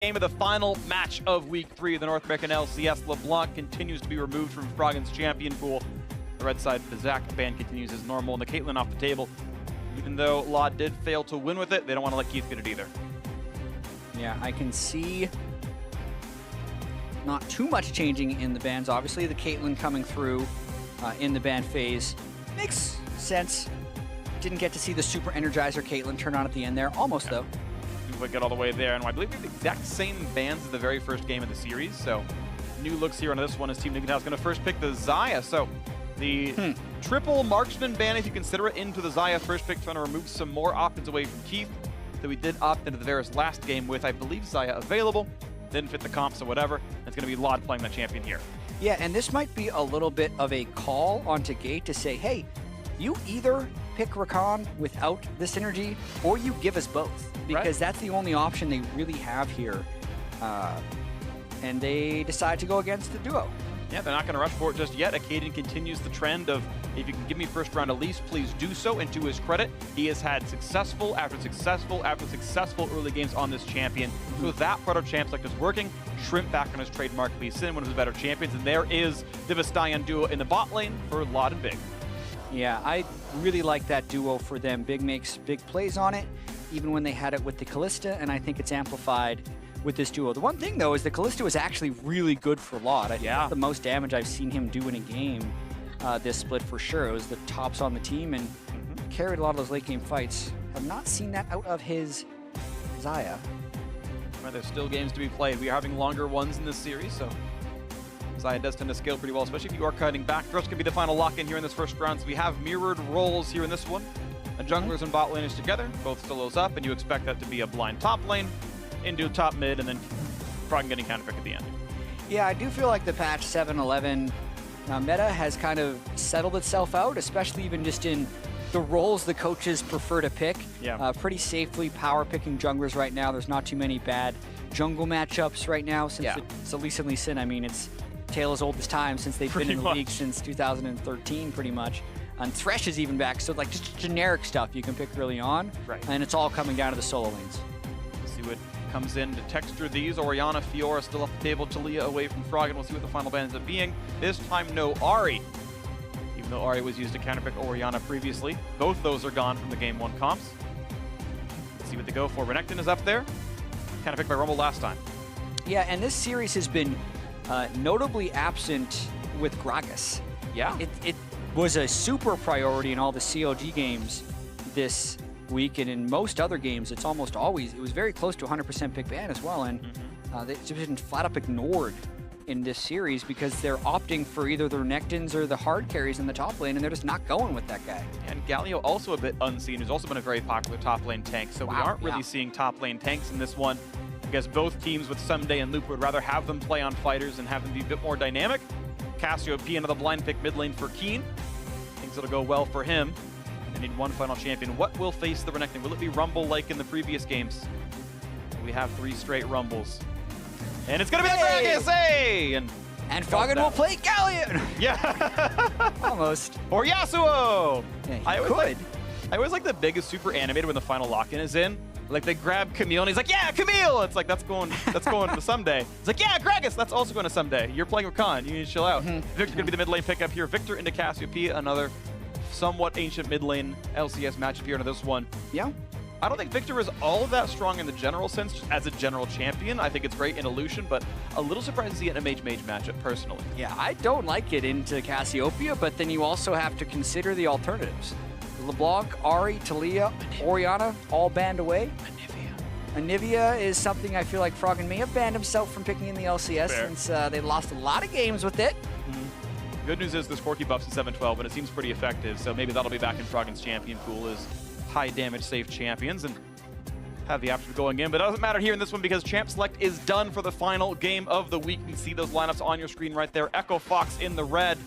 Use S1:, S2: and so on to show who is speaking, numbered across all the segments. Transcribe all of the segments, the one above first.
S1: Game of the final match of Week 3 of the North American LCS. LeBlanc continues to be removed from Froggen's champion pool. The red side, the Zach ban continues as normal, and the Caitlyn off the table. Even though Law did fail to win with it, they don't want to let Keith get it either.
S2: Yeah, I can see not too much changing in the bans. Obviously, the Caitlyn coming through in the ban phase makes sense. Didn't get to see the Super Energizer Caitlyn turn on at the end there. Almost, though.
S1: Would get all the way there, and I believe we have the exact same bans as the very first game of the series, so new looks here on this one as Team Dignitas going to first pick the Xayah. So the triple marksman ban, if you consider it, into the Xayah first pick, trying to remove some more options away from Keith that we did opt into the Varus last game with, I believe, Xayah available. Didn't fit the comps or whatever. It's going to be Lod playing that champion here.
S2: Yeah, and this might be a little bit of a call onto Gate to say, hey, you either pick Rakan without the synergy, or you give us both. Because that's the only option they really have here. And they decide to go against the duo.
S1: Yeah, they're not going to rush for it just yet. Akaden continues the trend of, if you can give me first round at least, please do so. And to his credit, he has had successful after successful after successful early games on this champion. So that part of champ select is working. Shrimp back on his trademark Lee Sin, one of his better champions. And there is the Vistayan duo in the bot lane for Lod and Big.
S2: Yeah, I really like that duo for them. Big makes big plays on it, even when they had it with the Callista, and I think it's amplified with this duo. The one thing, though, is the Callista was actually really good for Lod. I think that's the most damage I've seen him do in a game this split for sure. It was the tops on the team and carried a lot of those late game fights. Have not seen that out of his Xayah.
S1: Well, there's still games to be played. We are having longer ones in this series, so Xayah does tend to scale pretty well, especially if you are cutting back. Thrush can be the final lock-in here in this first round, so we have mirrored roles here in this one. The junglers and bot laners together, both solos up, and you expect that to be a blind top lane into top mid, and then Froggen getting counterpick at the end.
S2: Yeah, I do feel like the patch 7.11 meta has kind of settled itself out, especially even just in the roles the coaches prefer to pick.
S1: Yeah.
S2: Pretty safely power picking junglers right now. There's not too many bad jungle matchups right now since it's Elise and Lee Sin. I mean, it's tale as old as time since they've been in the league since 2013, pretty much. And Thresh is even back, so like just generic stuff you can pick early on, and it's all coming down to the solo lanes.
S1: See what comes in to texture these. Orianna, Fiora still off the table, Talia away from Froggen. We'll see what the final ban ends up being. This time, no Ahri. Even though Ahri was used to counterpick Orianna previously. Both those are gone from the Game 1 comps. Let's see what they go for. Renekton is up there. Counterpicked by Rumble last time.
S2: Yeah, and this series has been notably absent with Gragas.
S1: Yeah.
S2: It was a super priority in all the COG games this week, and in most other games, it's almost always, it was very close to 100% pick ban as well, and they've just been flat up ignored in this series because they're opting for either the Renekton's or the hard carries in the top lane, and they're just not going with that guy.
S1: And Galio also a bit unseen, who's also been a very popular top lane tank, so we aren't really seeing top lane tanks in this one. I guess both teams with Someday and Loop would rather have them play on fighters and have them be a bit more dynamic. Cassiopeia, another blind pick mid lane for Keen. Things that'll go well for him. They need one final champion. What will face the Renekton? Will it be Rumble like in the previous games? We have 3 straight Rumbles. And it's gonna be the Gragas, hey! And
S2: Froggen will play Gallion!
S1: Yeah!
S2: Almost.
S1: Or Yasuo!
S2: Yeah,
S1: I always like the biggest super animated when the final lock-in is in. Like they grab Camille and he's like, yeah, Camille! It's like, that's going to Someday. It's like, yeah, Gragas, that's also going to Someday. You're playing with Khan, you need to chill out. Victor's gonna be the mid lane pickup here. Victor into Cassiopeia, another somewhat ancient mid lane LCS matchup here into this one.
S2: Yeah.
S1: I don't think Victor is all that strong in the general sense, just as a general champion. I think it's great in Illusion, but a little surprised to see it in a mage-mage matchup, personally.
S2: Yeah, I don't like it into Cassiopeia, but then you also have to consider the alternatives. LeBlanc, Ahri, Talia, Orianna, all banned away. Anivia is something I feel like Froggen may have banned himself from picking in the LCS since they lost a lot of games with it.
S1: Good news is there's Corki buffs in 7.12, and it seems pretty effective, so maybe that'll be back in Froggen's champion pool as high damage safe champions and have the option of going in, but it doesn't matter here in this one because champ select is done for the final game of the week. You can see those lineups on your screen right there. Echo Fox in the red.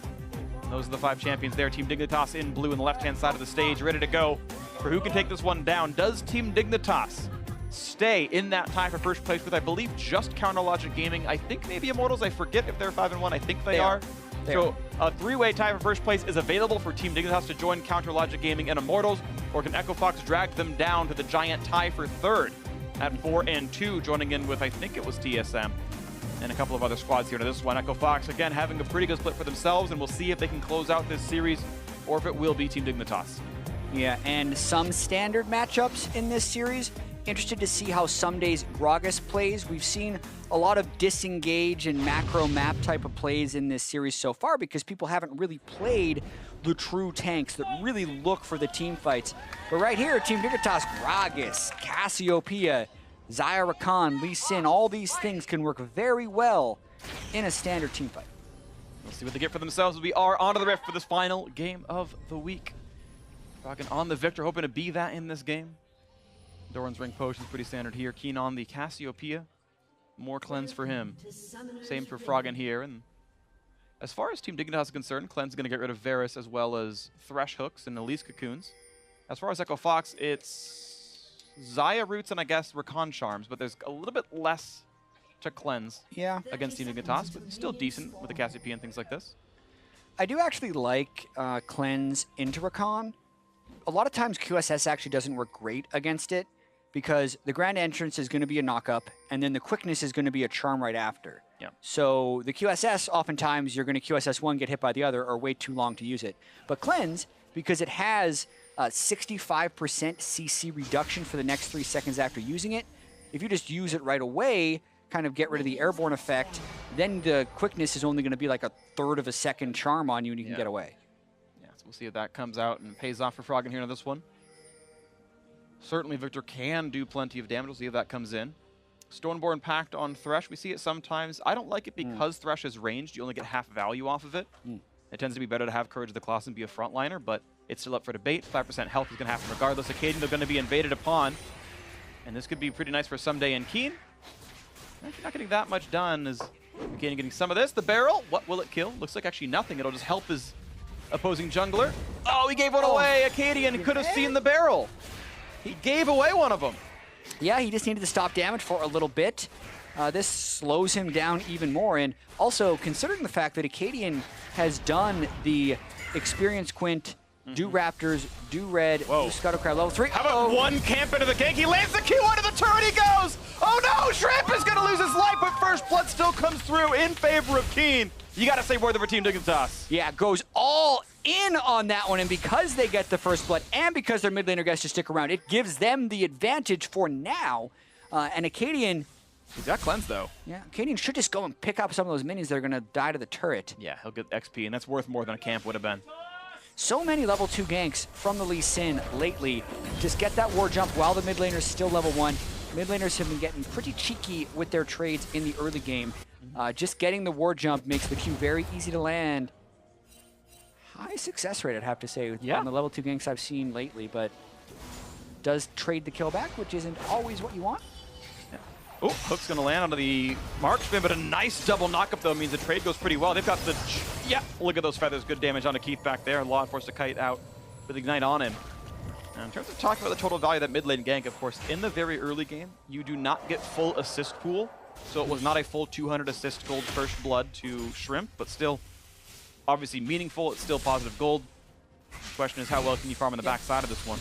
S1: Those are the 5 champions there. Team Dignitas in blue on the left-hand side of the stage, ready to go for who can take this one down. Does Team Dignitas stay in that tie for first place with, I believe, just Counter Logic Gaming? I think maybe Immortals. I forget if they're 5-1. I think they are. So a 3-way tie for first place is available for Team Dignitas to join Counter Logic Gaming and Immortals, or can Echo Fox drag them down to the giant tie for third? at 4-2, joining in with, I think it was TSM, and a couple of other squads here to this one. Echo Fox, again, having a pretty good split for themselves, and we'll see if they can close out this series or if it will be Team Dignitas.
S2: Yeah, and some standard matchups in this series. Interested to see how some days Gragas plays. We've seen a lot of disengage and macro map type of plays in this series so far because people haven't really played the true tanks that really look for the team fights. But right here, Team Dignitas, Gragas, Cassiopeia, Xayah Rakan, Lee Sin, all these things can work very well in a standard team fight.
S1: We'll see what they get for themselves as we are onto the Rift for this final game of the week. Froggen on the victor, hoping to be that in this game. Doran's Ring Potion's pretty standard here. Keen on the Cassiopeia. More cleanse for him. Same for Froggen here. And as far as Team Dignitas is concerned, Cleanse is going to get rid of Varus as well as Thresh Hooks and Elise Cocoons. As far as Echo Fox, it's Xayah Roots and I guess Rakan Charms, but there's a little bit less to cleanse against Team Dignitas, but still decent with the Cassiopeia and things like this.
S2: I do actually like cleanse into Rakan. A lot of times QSS actually doesn't work great against it, because the Grand Entrance is going to be a knock-up, and then the Quickness is going to be a charm right after.
S1: Yeah.
S2: So the QSS, oftentimes, you're going to QSS one, get hit by the other, or wait too long to use it. But Cleanse, because it has a 65% CC reduction for the next 3 seconds after using it, if you just use it right away, kind of get rid of the airborne effect, then the Quickness is only going to be like a third of a second charm on you, and you can get away.
S1: Yeah, so we'll see if that comes out and pays off for Froggen here in this one. Certainly Victor can do plenty of damage. We'll see if that comes in. Stoneborn Pact on Thresh. We see it sometimes. I don't like it because Thresh is ranged. You only get half value off of it. It tends to be better to have Courage of the Colossus and be a frontliner, but it's still up for debate. 5% health is going to happen regardless. Occasionally they're going to be invaded upon. And this could be pretty nice for Someday and Keen. Actually not getting that much done as Keen getting some of this. The barrel, what will it kill? Looks like actually nothing. It'll just help his opposing jungler. Oh, he gave one away. Acadian could have seen the barrel. He gave away one of them.
S2: Yeah, he just needed to stop damage for a little bit. This slows him down even more. And also, considering the fact that Acadian has done the Experience Quint, do Raptors, do Red, do Scuttlecrab level 3.
S1: How about one camp into the gank? He lands the Q onto the turret, he goes! Oh no, Shrimp is gonna lose his life, but First Blood still comes through in favor of Keen. You gotta say worth it for Team Dignitas.
S2: Yeah, goes all in on that one, and because they get the First Blood and because their mid laner gets to stick around, it gives them the advantage for now. And Acadian...
S1: He's got cleanse though.
S2: Yeah, Acadian should just go and pick up some of those minions that are gonna die to the turret.
S1: Yeah, he'll get XP, and that's worth more than a camp would have been.
S2: So many level 2 ganks from the Lee Sin lately. Just get that war jump while the mid laner's still level 1. Mid laners have been getting pretty cheeky with their trades in the early game. Just getting the war jump makes the Q very easy to land. High success rate, I'd have to say, on the level 2 ganks I've seen lately, but does trade the kill back, which isn't always what you want.
S1: Oh, Hook's going to land onto the Marksman, but a nice double knockup, though, means the trade goes pretty well. They've got the... Yeah, look at those feathers. Good damage onto Keith back there. Law forced to kite out with Ignite on him. Now, in terms of talking about the total value of that mid lane gank, of course, in the very early game, you do not get full assist pool. So it was not a full 200 assist gold First Blood to Shrimp, but still obviously meaningful. It's still positive gold. The question is, how well can you farm on the backside of this one?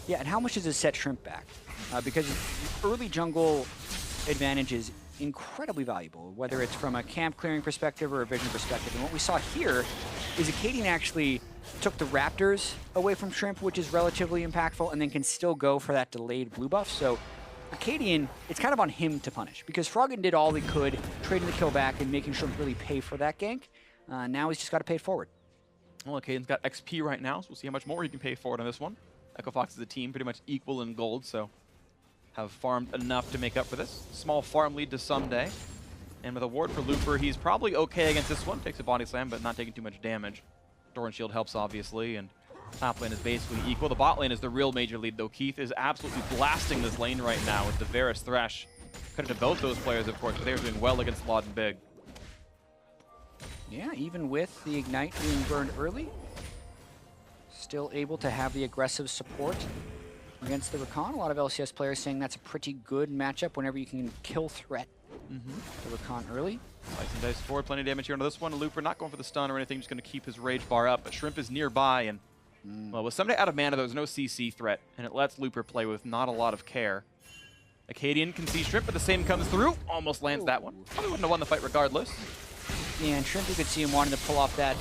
S2: Yeah, and how much does it set Shrimp back? Because early jungle advantage is incredibly valuable, whether it's from a camp clearing perspective or a vision perspective. And what we saw here is Acadian actually took the Raptors away from Shrimp, which is relatively impactful, and then can still go for that delayed blue buff. So Acadian, it's kind of on him to punish, because Froggen did all he could, trading the kill back and making Shrimp really pay for that gank. Now he's just got to pay it forward.
S1: Well, Acadian's got XP right now, so we'll see how much more he can pay forward on this one. Echo Fox is a team pretty much equal in gold, so have farmed enough to make up for this. Small farm lead to Someday. And with a ward for Looper, he's probably okay against this one. Takes a body slam, but not taking too much damage. Doran Shield helps, obviously, and top lane is basically equal. The bot lane is the real major lead, though. Keith is absolutely blasting this lane right now with the Varus Thresh. Credit to both those players, of course, but they're doing well against Laud and Big.
S2: Yeah, even with the Ignite being burned early, still able to have the aggressive support against the Rakan. A lot of LCS players saying that's a pretty good matchup whenever you can kill threat the Rakan early.
S1: Slice and dice forward, plenty of damage here into this one. Looper not going for the stun or anything, just going to keep his rage bar up, but Shrimp is nearby, and well, with Someday out of mana, there's no CC threat, and it lets Looper play with not a lot of care. Acadian can see Shrimp, but the same comes through. Almost lands that one. Probably wouldn't have won the fight regardless.
S2: Yeah, and Shrimp, you could see him wanting to pull off that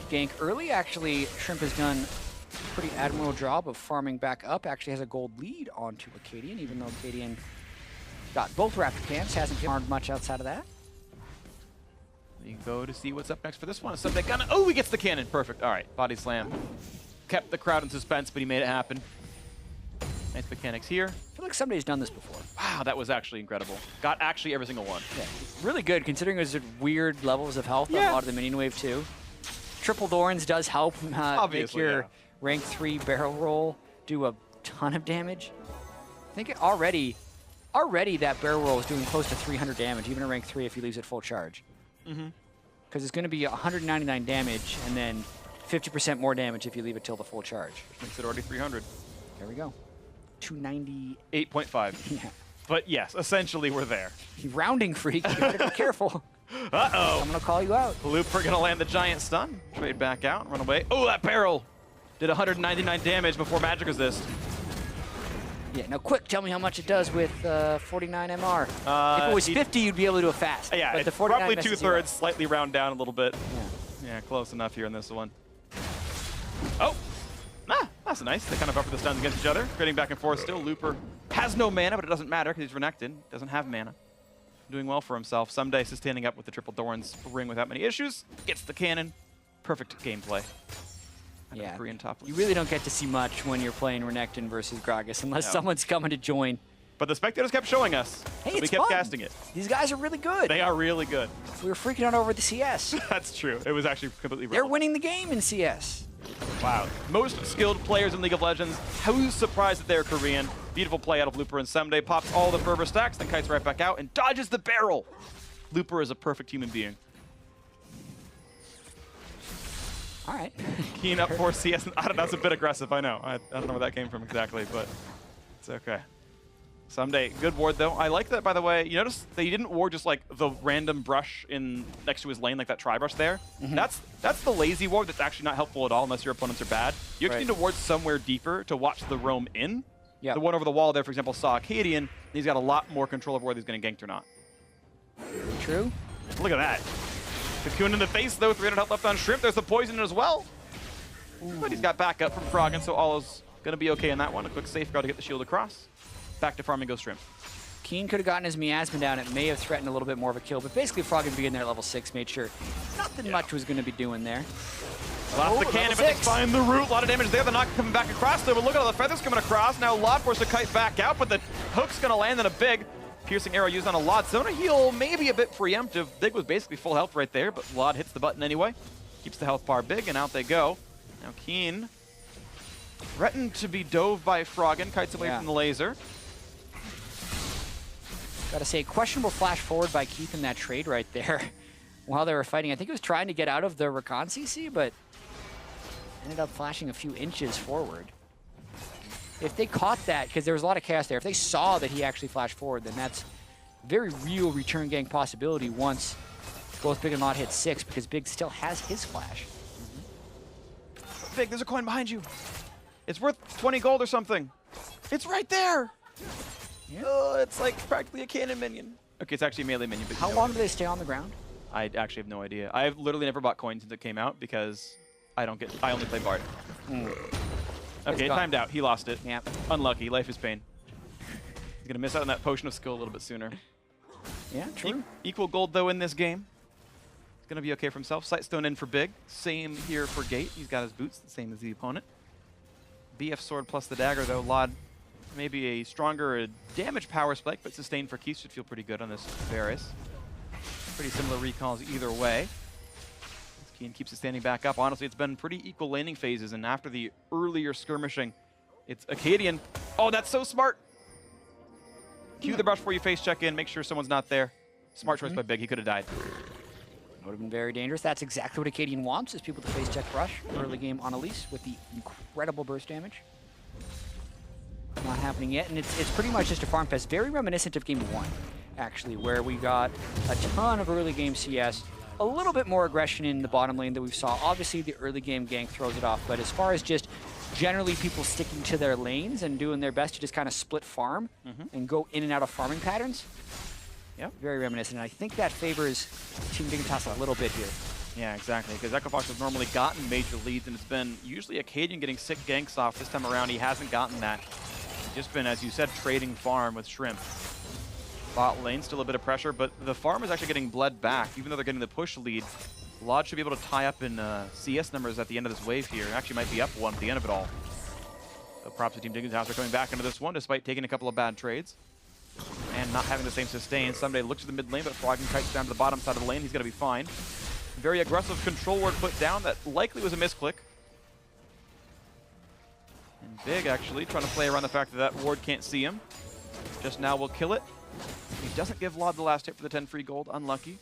S2: gank early. Actually, Shrimp has done a pretty admirable job of farming back up. Actually has a gold lead onto Acadian, even though Acadian got both Raptor camps. Hasn't farmed much outside of that.
S1: You go to see what's up next for this one. Someday gonna, oh, he gets the cannon. Perfect. All right, body slam. Kept the crowd in suspense, but he made it happen. Nice mechanics here.
S2: I feel like somebody's done this before.
S1: Wow, that was actually incredible. Got actually every single one.
S2: Yeah, really good considering there's weird levels of health on a lot of the minion wave too. Triple Dorns does help make your rank 3 barrel roll do a ton of damage. I think already that barrel roll is doing close to 300 damage, even in rank 3 if he leaves it full charge. Because it's going to be 199 damage and then 50% more damage if you leave it till the full charge.
S1: Which makes it already 300.
S2: There we go. 290.
S1: 8.5.
S2: Yeah.
S1: But yes, essentially we're there.
S2: You rounding freak, you gotta be careful.
S1: Uh-oh.
S2: I'm gonna call you out.
S1: Looper gonna land the giant stun. Trade back out, run away. Oh, that barrel did 199 damage before magic resist.
S2: Yeah, now quick, tell me how much it does with 49 MR. If it was 50, you'd be able to do it fast.
S1: Yeah,
S2: but
S1: it's
S2: the
S1: roughly 2/3, slightly round down a little bit.
S2: Yeah.
S1: Yeah, close enough here in this one. Oh, that's nice. They kind of buffer the stuns against each other. Trading back and forth still. Looper has no mana, but it doesn't matter because he's renekton. Doesn't have mana. Doing well for himself. Someday sustaining up with the Triple Dorns ring without many issues. Gets the cannon. Perfect gameplay.
S2: Yeah,
S1: Korean top lane.
S2: You really don't get to see much when you're playing Renekton versus Gragas unless someone's coming to join.
S1: But the spectators kept showing us.
S2: Hey,
S1: so
S2: it's
S1: we kept
S2: fun.
S1: casting it.
S2: These guys are really good.
S1: They are really good.
S2: We were freaking out over the CS.
S1: That's true. It was actually completely
S2: They're
S1: relevant.
S2: winning the game in CS.
S1: Wow. Most skilled players in League of Legends. Who's surprised that they're Korean? Beautiful play out of Looper, and Someday pops all the fervor stacks, then kites right back out and dodges the barrel. Looper is a perfect human being.
S2: All right.
S1: Keen up for CS. I don't know, that's a bit aggressive, I know. I don't know where that came from exactly, but it's okay. Someday, good ward though. I like that, by the way. You notice that he didn't ward just like the random brush in next to his lane, like that tri-brush there. That's the lazy ward that's actually not helpful at all unless your opponents are bad. You actually need to ward somewhere deeper to watch the roam in. The one over the wall there, for example, saw Acadian. He's got a lot more control of whether he's going to ganked or not.
S2: True.
S1: Look at that. Cocoon in the face though, 300 health left on Shrimp. There's the poison as well. But he's got backup from Froggen, so all is going to be okay in that one. A quick safeguard to get the shield across. Back to farming goes Shrimp.
S2: Keen could have gotten his miasma down. It may have threatened a little bit more of a kill, but basically Froggen being there at level 6 made sure nothing much was going to be doing there.
S1: Lost the cannon, but they find the root. A lot of damage there. They're not coming back across though, but look at all the feathers coming across. Now Lod forced to kite back out, but the hook's going to land in a big piercing arrow used on a Lod. Zona heal maybe a bit preemptive. Big was basically full health right there, but Lod hits the button anyway. Keeps the health bar big, and out they go. Now Keen threatened to be dove by Froggen, kites away from the laser.
S2: Gotta say, questionable flash forward by Keith in that trade right there while they were fighting. I think he was trying to get out of the Rakan CC, but ended up flashing a few inches forward. If they caught that, because there was a lot of chaos there, if they saw that he actually flashed forward, then that's very real return gank possibility once both Big and Lod hit 6, because Big still has his flash.
S1: Big, there's a coin behind you. It's worth 20 gold or something. It's right there. Oh, it's like practically a cannon minion. Okay, it's actually a melee minion. But
S2: how long do they stay on the ground?
S1: I actually have no idea. I've literally never bought coins since it came out because I only play Bard. Okay, it timed out. He lost it.
S2: Yep.
S1: Unlucky. Life is pain. He's going to miss out on that potion of skill a little bit sooner.
S2: Yeah, true.
S1: Equal gold, though, in this game. He's going to be okay for himself. Sightstone in for Big. Same here for Gate. He's got his boots, the same as the opponent. BF sword plus the dagger, though. Lod, maybe a stronger damage power spike, but sustain for Keith should feel pretty good on this Varus. Pretty similar recalls either way. Keen keeps it standing back up. Honestly, it's been pretty equal laning phases, and after the earlier skirmishing, it's Acadian. Oh, that's so smart. Cue the brush before you face check in. Make sure someone's not there. Smart choice by Big. He could have died.
S2: Would have been very dangerous. That's exactly what Acadian wants, is people to face check brush early game on Elise with the incredible burst damage. Not happening yet, and it's pretty much just a farm fest. Very reminiscent of Game 1, actually, where we got a ton of early game CS, a little bit more aggression in the bottom lane that we saw. Obviously, the early game gank throws it off, but as far as just generally people sticking to their lanes and doing their best to just kind of split farm and go in and out of farming patterns.
S1: Yeah.
S2: Very reminiscent. And I think that favors Team Dignitas a little bit here.
S1: Yeah, exactly, because Echo Fox has normally gotten major leads, and it's been usually Acadian getting sick ganks off. This time around, he hasn't gotten that. Just been, as you said, trading farm with Shrimp. Bot lane, still a bit of pressure, but the farm is actually getting bled back, even though they're getting the push lead. Lodge should be able to tie up in CS numbers at the end of this wave here. Actually might be up one at the end of it all. So props to Team Dignitas for coming back into this one, despite taking a couple of bad trades. And not having the same sustain. Someday looks at the mid lane, but Froggen kites down to the bottom side of the lane. He's going to be fine. Very aggressive control ward put down. That likely was a misclick. And Big, actually, trying to play around the fact that that ward can't see him. Just now will kill it. He doesn't give Lod the last hit for the 10 free gold. Unlucky.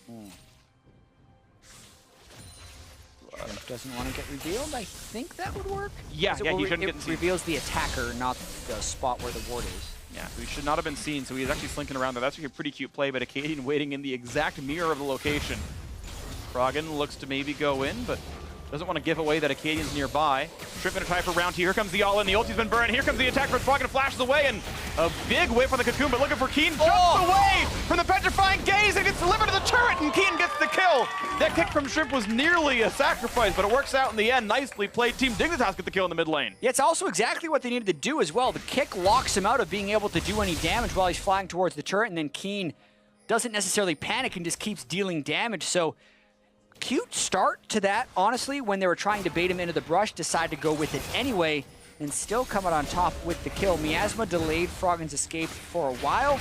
S2: Shrimp doesn't want to get revealed. I think that would work.
S1: Yeah, yeah, he shouldn't get seen.
S2: It reveals the attacker, not the spot where the ward is.
S1: Yeah, so he should not have been seen, so he's actually slinking around there. That's actually a pretty cute play, but Acadian waiting in the exact mirror of the location. Froggen looks to maybe go in, but doesn't want to give away that Acadian's nearby. Shrimp gonna try for round two. Here comes the all-in. The ulti's been burned. Here comes the attack, but Froggen flashes away, and a big whiff on the cocoon, but looking for Keen. Jumps away from the petrifying gaze and gets delivered to the turret, and Keen gets the kill. That kick from Shrimp was nearly a sacrifice, but it works out in the end. Nicely played. Team Dignitas get the kill in the mid lane.
S2: Yeah, it's also exactly what they needed to do as well. The kick locks him out of being able to do any damage while he's flying towards the turret, and then Keen doesn't necessarily panic and just keeps dealing damage. So cute start to that, honestly, when they were trying to bait him into the brush, decide to go with it anyway, and still come out on top with the kill. Miasma delayed Froggen's escape for a while.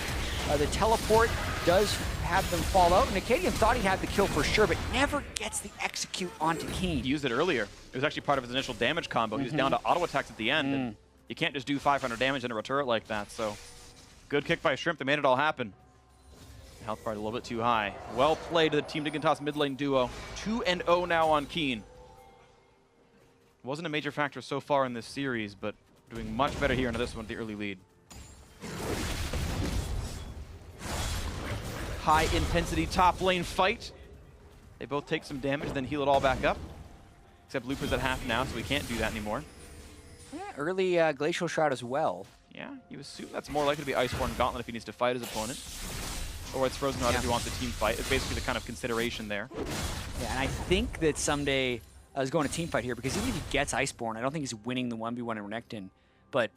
S2: The teleport does have them fall out, and Acadian thought he had the kill for sure, but never gets the execute onto Keen.
S1: He used it earlier. It was actually part of his initial damage combo. He was down to auto attacks at the end, and you can't just do 500 damage into a turret like that, so good kick by Shrimp. They made it all happen. Health bar a little bit too high. Well played to the Team Dignitas mid lane duo. 2-0 now on Keen. Wasn't a major factor so far in this series, but doing much better here into this one with the early lead. High intensity top lane fight. They both take some damage, then heal it all back up. Except Looper's at half now, so we can't do that anymore.
S2: Yeah, early Glacial Shroud as well.
S1: Yeah, you assume that's more likely to be Iceborne Gauntlet if he needs to fight his opponent. Or it's Frozen Heart if he wants a team fight. It's basically the kind of consideration there.
S2: Yeah, and I think that someday I was going to team fight here because even if he gets Iceborne, I don't think he's winning the 1v1 in Renekton. But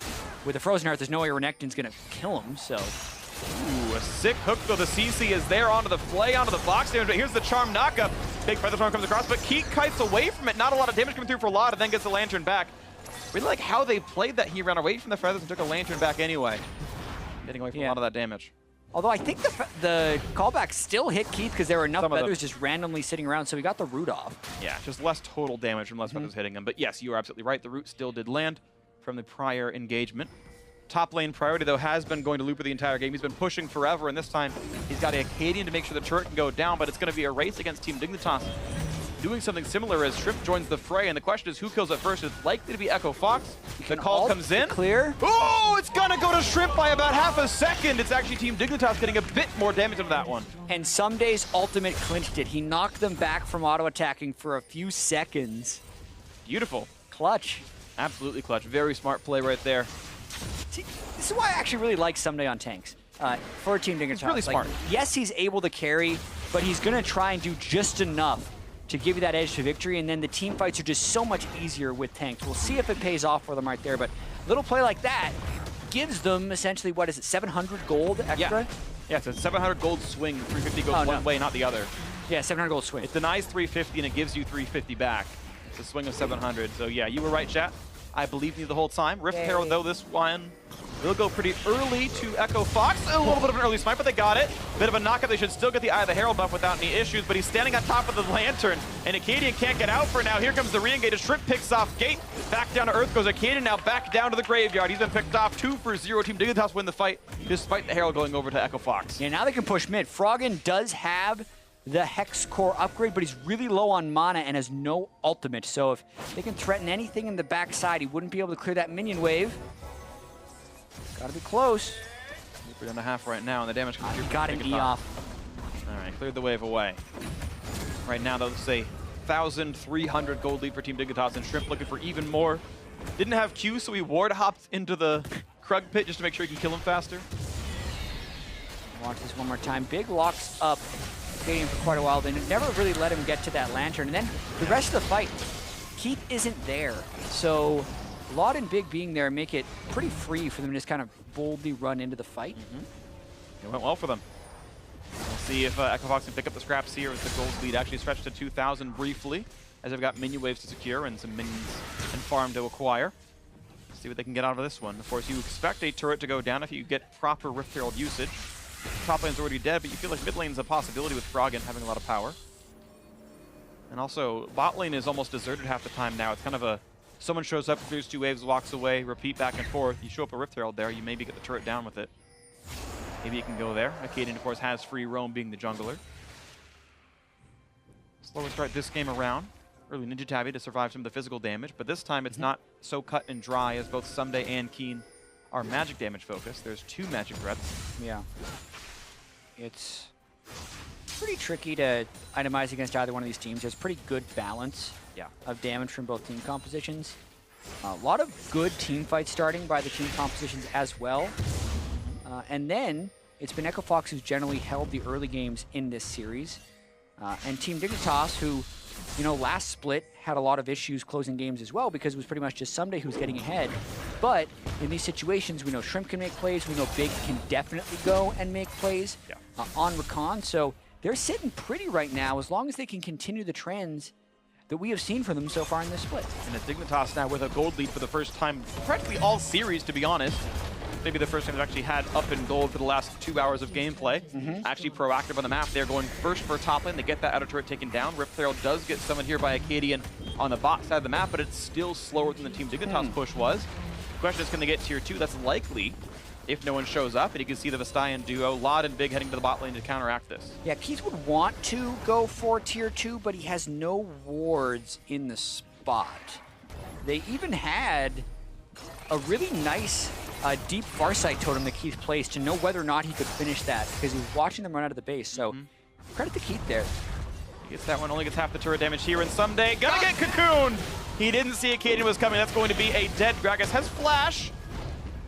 S2: with the Frozen Heart, there's no way Renekton's going to kill him, so.
S1: Ooh, a sick hook though. The CC is there onto the flay, onto the box damage. But here's the charm knockup. Big Feather Storm comes across, but Keek kites away from it. Not a lot of damage coming through for Lod, and then gets the Lantern back. Really like how they played that. He ran away from the feathers and took a Lantern back anyway. Getting away from a lot of that damage.
S2: Although I think the callback still hit Keith because there were enough feathers just randomly sitting around, so he got the root off.
S1: Yeah, just less total damage from less feathers hitting him. But yes, you are absolutely right. The root still did land from the prior engagement. Top lane priority, though, has been going to Looper the entire game. He's been pushing forever, and this time he's got a Acadian to make sure the turret can go down, but it's going to be a race against Team Dignitas. Doing something similar as Shrimp joins the fray, and the question is who kills it first. It's likely to be Echo Fox. The call comes in.
S2: Clear.
S1: Oh, it's gonna go to Shrimp by about half a second. It's actually Team Dignitas getting a bit more damage into that one.
S2: And Someday's ultimate clinched it. He knocked them back from auto-attacking for a few seconds.
S1: Beautiful.
S2: Clutch.
S1: Absolutely clutch. Very smart play right there.
S2: See, this is why I actually really like Someday on tanks. For Team Dignitas.
S1: It's really smart.
S2: Yes, he's able to carry, but he's gonna try and do just enough to give you that edge to victory, and then the team fights are just so much easier with tanks. We'll see if it pays off for them right there, but a little play like that gives them essentially, what is it, 700 gold extra?
S1: Yeah, it's a 700 gold swing. 350 goes one way, not the other.
S2: Yeah, 700 gold swing.
S1: It denies 350 and it gives you 350 back. It's a swing of 700. So yeah, you were right, chat. I believed you the whole time. Rift Herald, though, this one will go pretty early to Echo Fox. A little bit of an early smite, but they got it. Bit of a knockup. They should still get the Eye of the Herald buff without any issues, but he's standing on top of the Lantern, and Acadian can't get out for now. Here comes the re-engage. Shrimp picks off Gate. Back down to Earth goes Acadian, now back down to the graveyard. He's been picked off. 2-for-0. Team Dignitas win the fight, despite the Herald going over to Echo Fox.
S2: Yeah, now they can push mid. Froggen does have the Hex Core upgrade, but he's really low on mana and has no ultimate. So if they can threaten anything in the backside, he wouldn't be able to clear that minion wave. Gotta be close.
S1: We're down to half right now, and the damage comes through.
S2: Got an E off.
S1: All right, cleared the wave away. Right now, though, let's say 1,300 gold lead for Team Dignitas, and Shrimp looking for even more. Didn't have Q, so he ward hopped into the Krug pit just to make sure he can kill him faster.
S2: Watch this one more time. Big locks up Cadian for quite a while. They never really let him get to that lantern. And then the rest of the fight, Keith isn't there. So Laud and Big being there make it pretty free for them to just kind of boldly run into the fight.
S1: It went well for them. We'll see if Equifox can pick up the scraps here as the gold lead actually stretched to 2,000 briefly, as they've got minion waves to secure and some minions and farm to acquire. See what they can get out of this one. Of course, you expect a turret to go down if you get proper Rift Herald usage. Top lane's already dead, but you feel like mid lane's a possibility with Froggen having a lot of power. And also, bot lane is almost deserted half the time now. It's kind of a, someone shows up, clears 2 waves, walks away, repeat back and forth. You show up a Rift Herald there, you maybe get the turret down with it. Maybe you can go there. Acadian, of course, has free roam being the jungler. Slower start this game around. Early Ninja Tabby to survive some of the physical damage, but this time it's not so cut and dry as both Someday and Keen are magic damage focused. There's 2 magic threats.
S2: Yeah. It's pretty tricky to itemize against either one of these teams. There's pretty good balance of damage from both team compositions. A lot of good team fights starting by the team compositions as well. And then it's been Equifox who's generally held the early games in this series. And Team Dignitas, who, you know, last split had a lot of issues closing games as well because it was pretty much just Someday who's getting ahead. But in these situations, we know Shrimp can make plays. We know Big can definitely go and make plays on Rakan. So they're sitting pretty right now as long as they can continue the trends that we have seen from them so far in this split.
S1: And a Dignitas now with a gold lead for the first time practically all series, to be honest. Maybe the first time they've actually had up in gold for the last 2 hours of gameplay. Actually proactive on the map. They're going first for top lane. They get that outer turret taken down. Rift Herald does get summoned here by Acadian on the bot side of the map, but it's still slower than the Team Dignitas push was. The question is, can they get tier 2? That's likely if no one shows up. And you can see the Vestayan duo, Laud and Big, heading to the bot lane to counteract this.
S2: Yeah, Keith would want to go for tier 2, but he has no wards in the spot. They even had a really nice deep Farsight totem that Keith placed to know whether or not he could finish that because he was watching them run out of the base. So credit to Keith there.
S1: He gets that one, only gets half the turret damage here, and Someday gonna get cocooned! He didn't see Acadian was coming. That's going to be a dead Gragas. Has flash.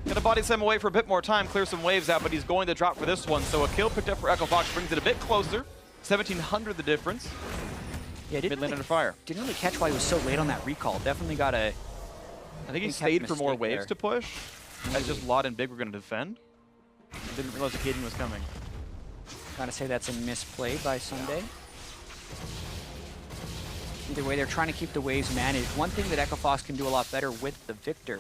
S1: Gonna body Sam away for a bit more time, clear some waves out, but he's going to drop for this one. So a kill picked up for Equifox brings it a bit closer. 1,700 the difference.
S2: Yeah,
S1: mid lane under fire.
S2: Didn't really catch why he was so late on that recall. Definitely got a...
S1: I think he stayed for more waves to push. As just Laud and Big were going to defend. Didn't realize Acadian was coming.
S2: Gotta say that's a misplay by Someday. Either way, they're trying to keep the waves managed. One thing that Equifox can do a lot better with the Victor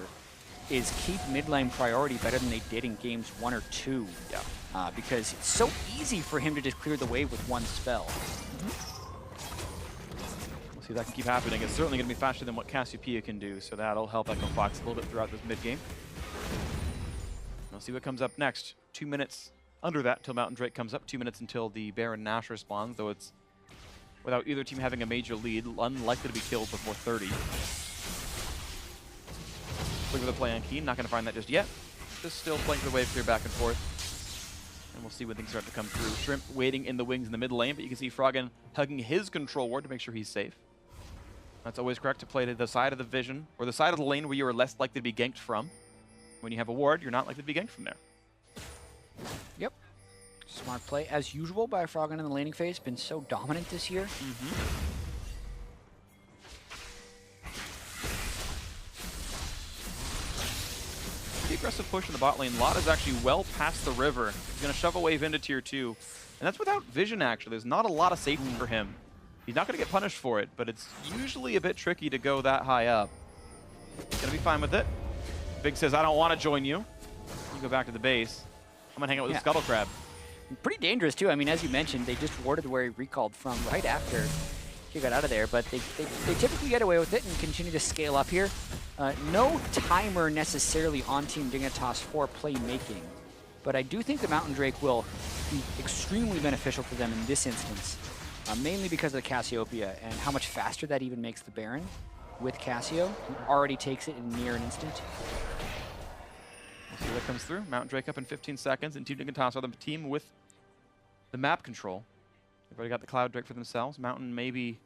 S2: is keep mid lane priority better than they did in games 1 or 2. Because it's so easy for him to just clear the wave with one spell.
S1: We'll see if that can keep happening. It's certainly going to be faster than what Cassiopeia can do, so that'll help Equifox a little bit throughout this mid game. We'll see what comes up next. 2 minutes under that until Mountain Drake comes up. 2 minutes until the Baron Nash responds, though it's without either team having a major lead, unlikely to be killed before 30. Look at the play on Keen, not going to find that just yet. Just still playing the wave clear back and forth. And we'll see when things start to come through. Shrimp waiting in the wings in the mid lane, but you can see Froggen hugging his control ward to make sure he's safe. That's always correct to play to the side of the vision, or the side of the lane where you are less likely to be ganked from. When you have a ward, you're not likely to be ganked from there.
S2: Yep. Smart play, as usual, by Froggen in the laning phase. Been so dominant this year.
S1: The aggressive push in the bot lane. Lot is actually well past the river. He's going to shove a wave into tier 2. And that's without vision, actually. There's not a lot of safety for him. He's not going to get punished for it, but it's usually a bit tricky to go that high up. He's going to be fine with it. Big says, I don't want to join you. You go back to the base. I'm going to hang out with the Scuttle Crab.
S2: Pretty dangerous, too. I mean, as you mentioned, they just warded where he recalled from right after he got out of there. But they typically get away with it and continue to scale up here. No timer necessarily on Team Dignitas for playmaking. But I do think the Mountain Drake will be extremely beneficial for them in this instance. Mainly because of the Cassiopeia and how much faster that even makes the Baron with Cassio. Already takes it in near an instant.
S1: We'll see what comes through. Mountain Drake up in 15 seconds, and Team Dignitas are the team with the map control. They've already got the Cloud Drake for themselves. Mountain maybe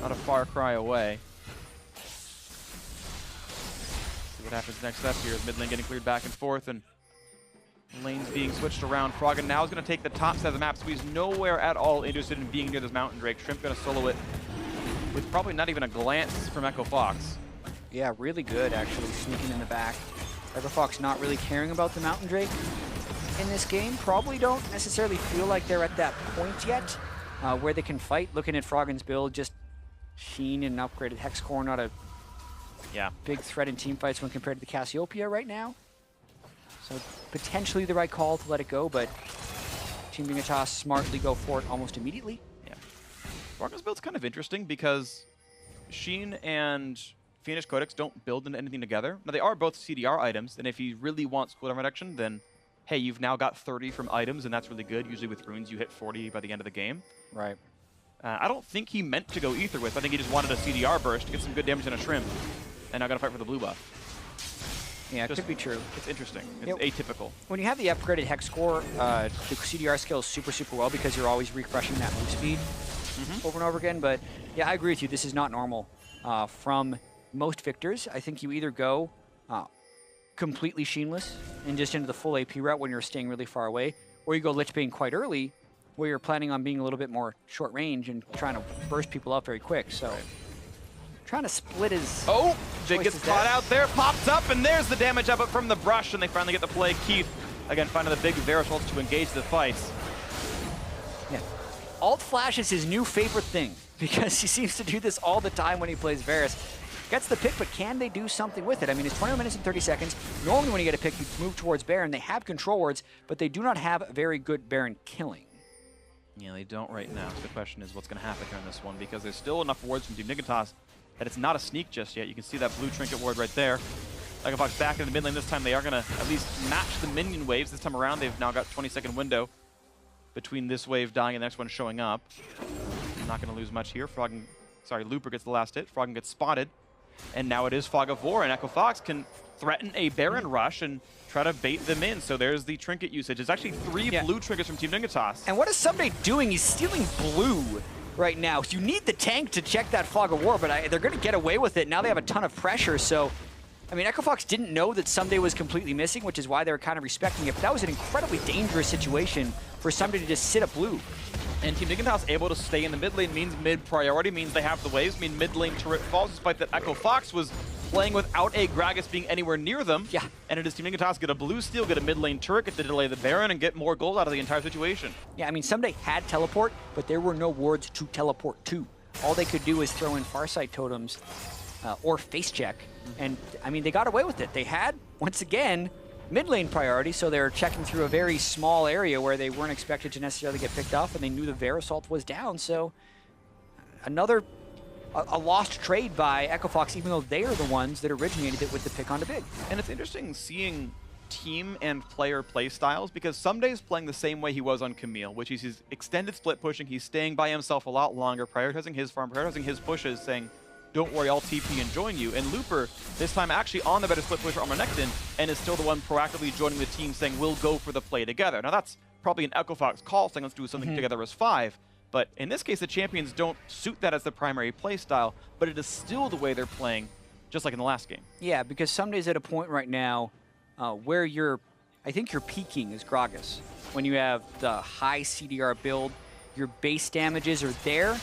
S1: not a far cry away. What happens next up here is mid lane getting cleared back and forth, and lanes being switched around. Froggen now is going to take the top side of the map, so he's nowhere at all interested in being near this Mountain Drake. Shrimp going to solo it with probably not even a glance from Echo Fox.
S2: Yeah, really good, actually, sneaking in the back. Echo Fox not really caring about the Mountain Drake in this game. Probably don't necessarily feel like they're at that point yet where they can fight. Looking at Froggen's build, just Sheen and an upgraded Hex Core, not a big threat in team fights when compared to the Cassiopeia right now. So potentially the right call to let it go, but Team Dignitas smartly go for it almost immediately.
S1: Yeah. Froggen's build's kind of interesting because Sheen and Phoenix Codex don't build into anything together. Now, they are both CDR items, and if he really wants cooldown reduction, then, hey, you've now got 30 from items, and that's really good. Usually with runes, you hit 40 by the end of the game.
S2: Right.
S1: I don't think he meant to go Ether with. I think he just wanted a CDR burst to get some good damage on a Shrimp, and now got to fight for the blue buff.
S2: Yeah, it could be true.
S1: It's interesting. It's atypical. When
S2: you have the upgraded Hex Core, the CDR scales super, super well because you're always refreshing that move speed over and over again. But yeah, I agree with you. This is not normal from most Victors. I think you either go completely Sheenless and just into the full AP route when you're staying really far away, or you go Lich Bane quite early where you're planning on being a little bit more short range and trying to burst people up very quick. So. Trying to split his...
S1: Oh, Jake gets caught out there, pops up, and there's the damage up from the brush, and they finally get the play. Keith, again, finding the big Varus ults to engage the fights.
S2: Yeah. Alt Flash is his new favorite thing, because he seems to do this all the time when he plays Varus. Gets the pick, but can they do something with it? I mean, it's 21 minutes and 30 seconds. Normally when you get a pick, you move towards Baron. They have control wards, but they do not have very good Baron killing.
S1: Yeah, they don't right now. So the question is what's going to happen here in this one, because there's still enough wards from Team Dignitas that it's not a sneak just yet. You can see that blue trinket ward right there. Echo Fox back in the mid lane this time. They are going to at least match the minion waves this time around. They've now got 20-second window between this wave dying and the next one showing up. Not going to lose much here. Looper gets the last hit. Froggen gets spotted. And now it is Fog of War, and Echo Fox can threaten a Baron rush and try to bait them in. So there's the trinket usage. It's actually 3 blue trinkets from Team Dignitas.
S2: And what is Someday doing? He's stealing blue right now. You need the tank to check that Fog of War, but they're going to get away with it. Now they have a ton of pressure, so... I mean, Echo Fox didn't know that Someday was completely missing, which is why they were kind of respecting it, but that was an incredibly dangerous situation for Someday to just sit up blue.
S1: And Team Dignitas able to stay in the mid lane means mid-priority, means they have the waves, mean mid lane turret falls, despite that Echo Fox was playing without a Gragas being anywhere near them.
S2: Yeah.
S1: And it is Team Dignitas get a blue steal, get a mid lane turret, get to delay the Baron, and get more gold out of the entire situation.
S2: Yeah, I mean, Someday had teleport, but there were no wards to teleport to. All they could do is throw in Farsight totems or face check. And, I mean, they got away with it. They had, once again, mid lane priority, so they're checking through a very small area where they weren't expected to necessarily get picked off, and they knew the Varus ult was down. So another a lost trade by Echo Fox, even though they are the ones that originated it with the pick onto Big.
S1: And it's interesting seeing team and player play styles, because Someday's playing the same way he was on Camille, which is his extended split pushing. He's staying by himself a lot longer, prioritizing his farm, prioritizing his pushes, saying, don't worry, I'll TP and join you. And Looper, this time actually on the better split pusher on Renekton, and is still the one proactively joining the team, saying, we'll go for the play together. Now that's probably an Echo Fox call, saying let's do something together as 5. But in this case, the champions don't suit that as the primary play style, but it is still the way they're playing, just like in the last game.
S2: Yeah, because Someday's at a point right now where I think you're peaking as Gragas. When you have the high CDR build, your base damages are there,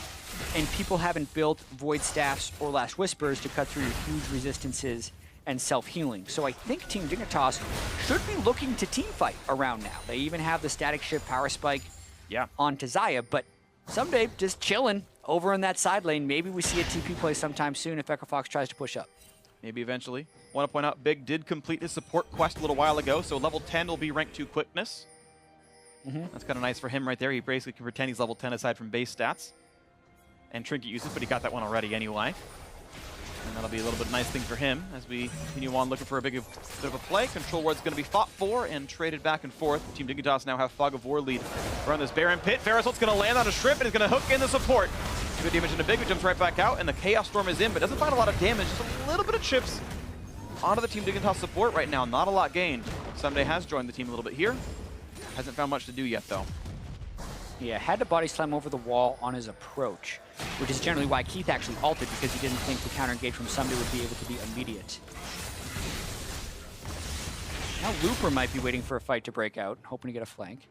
S2: and people haven't built Void Staffs or Last Whispers to cut through your huge resistances and self-healing. So I think Team Dignitas should be looking to teamfight around now. They even have the Static Shift Power Spike onto Xayah, but Someday just chilling over in that side lane. Maybe we see a TP play sometime soon if Echo Fox tries to push up.
S1: Maybe eventually. Want to point out, Big did complete his support quest a little while ago, so level 10 will be rank 2 quickness. That's kind of nice for him right there. He basically can pretend he's level 10 aside from base stats and trinket uses, but he got that one already anyway. And that'll be a little bit nice thing for him as we continue on looking for a bit of a play. Control ward's going to be fought for and traded back and forth. Team Dignitas now have Fog of War lead around this Baron pit. Varus ult's going to land on a Shrimp and is going to hook in the support. Good damage into Big, who jumps right back out, and the Chaos Storm is in, but doesn't find a lot of damage. Just a little bit of chips onto the Team Dignitas support right now. Not a lot gained. Someday has joined the team a little bit here. Hasn't found much to do yet, though.
S2: Yeah, had to body slam over the wall on his approach, which is generally why Keith actually ulted, because he didn't think the counter engage from Someday would be able to be immediate. Now Looper might be waiting for a fight to break out, hoping to get a flank.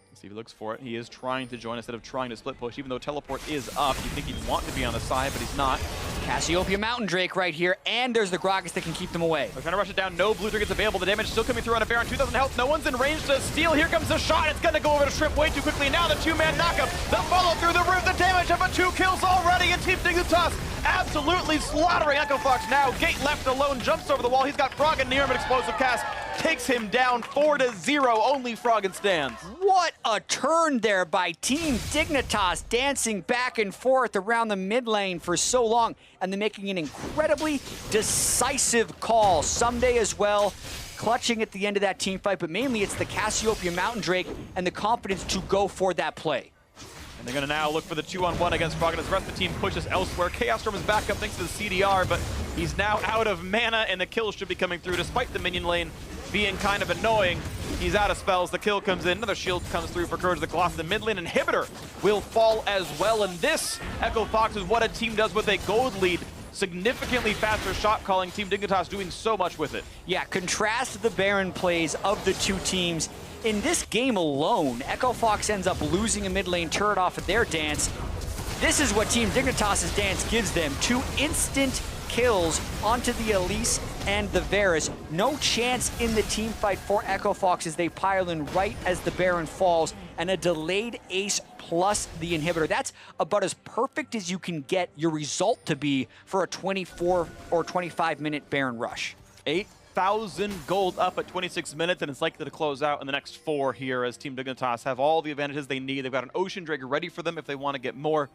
S1: Let's see if he looks for it. He is trying to join instead of trying to split push, even though teleport is up. You think he'd want to be on the side, but he's not.
S2: Cassiopeia Mountain Drake right here, and there's the Gragas that can keep them away.
S1: They're trying to rush it down. No blue tickets available. The damage still coming through on a Baron. 2,000 health. No one's in range to steal. Here comes the shot. It's going to go over to Shrimp way too quickly. Now the two-man knockup. The follow through the roof. The damage of a 2 kills already. And Team Dignitas absolutely slaughtering Echo Fox now. Gate left alone. Jumps over the wall. He's got Froggen near him. An explosive cast takes him down 4-0. Only Froggen stands.
S2: What a turn there by Team Dignitas, dancing back and forth around the mid lane for so long, and then making an incredibly decisive call. Someday as well, clutching at the end of that team fight, but mainly it's the Cassiopeia Mountain Drake and the confidence to go for that play.
S1: And they're going to now look for the 2-on-1 against Froggen as the rest of the team pushes elsewhere. Chaos Storm is back up thanks to the CDR, but he's now out of mana, and the kills should be coming through despite the minion lane being kind of annoying. He's out of spells. The kill comes in. Another shield comes through for Courage the Colossus. The mid lane inhibitor will fall as well. And this, Echo Fox, is what a team does with a gold lead. Significantly faster shot calling. Team Dignitas doing so much with it.
S2: Yeah, contrast the Baron plays of the two teams. In this game alone, Echo Fox ends up losing a mid lane turret off of their dance. This is what Team Dignitas' dance gives them. 2 instant kills onto the Elise and the Varus. No chance in the team fight for Echo Fox as they pile in right as the Baron falls, and a delayed ace plus the inhibitor. That's about as perfect as you can get your result to be for a 24 or 25 minute Baron rush.
S1: 8,000 gold up at 26 minutes, and it's likely to close out in the next 4 here as Team Dignitas have all the advantages they need. They've got an Ocean Drake ready for them if they want to get more.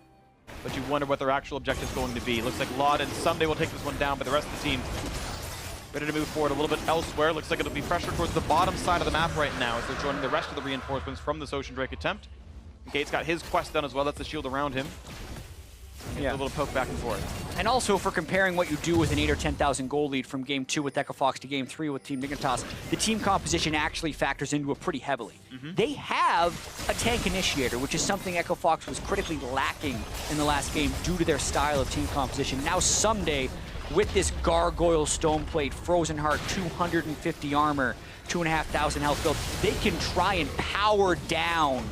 S1: But you wonder what their actual objective is going to be. Looks like Laud and Someday will take this one down, but the rest of the team ready to move forward a little bit elsewhere. Looks like it'll be pressure towards the bottom side of the map right now as they're joining the rest of the reinforcements from this Ocean Drake attempt. Gate's got his quest done as well. That's the shield around him. Yeah. A little poke back and forth.
S2: And also, for comparing what you do with an 8 or 10,000 goal lead from Game 2 with Echo Fox to Game 3 with Team Dignitas, the team composition actually factors into it pretty heavily. They have a tank initiator, which is something Echo Fox was critically lacking in the last game due to their style of team composition. Now Someday, with this Gargoyle Stoneplate, Frozen Heart, 250 armor, 2,500 health build, they can try and power down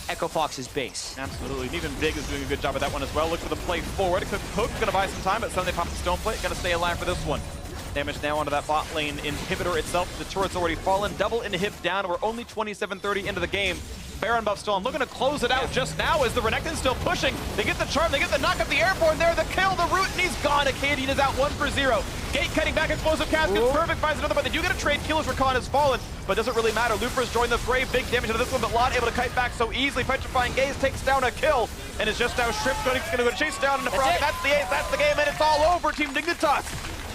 S2: Echo Fox's base.
S1: Absolutely. And even Big is doing a good job of that one as well. Look for the play forward. Hook's going to buy some time, but Someday pops the Stoneplate. Going to stay alive for this one. Damage now onto that bot lane inhibitor itself. The turret's already fallen. Double inhib down. We're only 27:30 into the game. Baron buff still on. Looking to close it out just now as the Renekton's still pushing. They get the charm. They get the knock up the airborne there. The kill. The root, and he's gone. Acadian is out 1-for-0. Gate cutting back. Explosive cast. Gets perfect. Finds another, but they do get a trade. Kill as Rakan has fallen, but doesn't really matter. Looper's joined the fray. Big damage into this one, but Lot able to kite back so easily. Petrifying Gaze takes down a kill, and it's just now Shrimp going to go chase down into Frog. That's the ace. That's the game, and it's all over. Team Dignitas.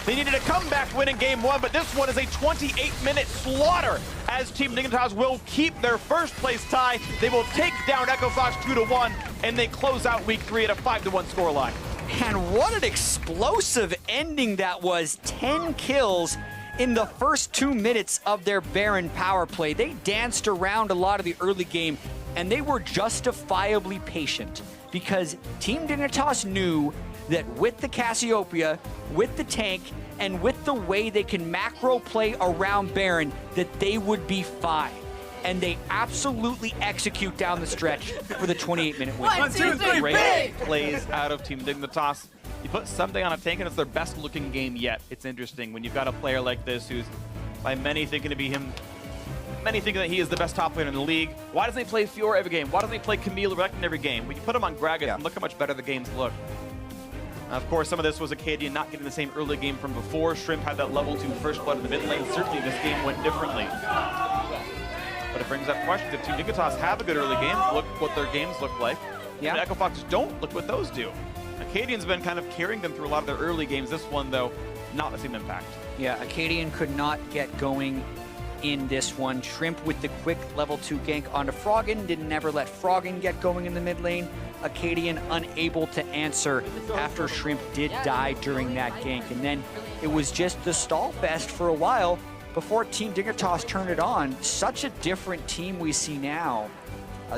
S1: They needed a comeback win in Game 1, but this one is a 28-minute slaughter as Team Dignitas will keep their first place tie. They will take down Echo Fox 2-1, and they close out Week 3 at a 5-1 scoreline.
S2: And what an explosive ending that was. 10 kills in the first 2 minutes of their Baron power play. They danced around a lot of the early game, and they were justifiably patient because Team Dignitas knew that with the Cassiopeia, with the tank, and with the way they can macro play around Baron, that they would be fine. And they absolutely execute down the stretch for the 28-minute win.
S3: 1, 2, 3,
S1: Great plays out of Team Dignitas. You put Someday on a tank, and it's their best looking game yet. It's interesting when you've got a player like this who's by many thinking to be him. Many think that he is the best top player in the league. Why doesn't he play Fiora every game? Why doesn't he play Camille Renekton every game? When you put him on Gragas, and look how much better the games look. Of course, some of this was Acadian not getting the same early game from before. Shrimp had that level 2 first blood in the mid lane. Certainly this game went differently. But it brings up questions. If Team Dignitas have a good early game, look what their games look like. Yeah. If Echo Fox don't, look what those do. Acadian's been kind of carrying them through a lot of their early games. This one, though, not the same impact.
S2: Yeah, Acadian could not get going in this one. Shrimp with the quick level 2 gank onto Froggen. Didn't never let Froggen get going in the mid lane. Acadian unable to answer after Shrimp did die during that gank. And then it was just the stall fest for a while before Team Dignitas turned it on. Such a different team we see now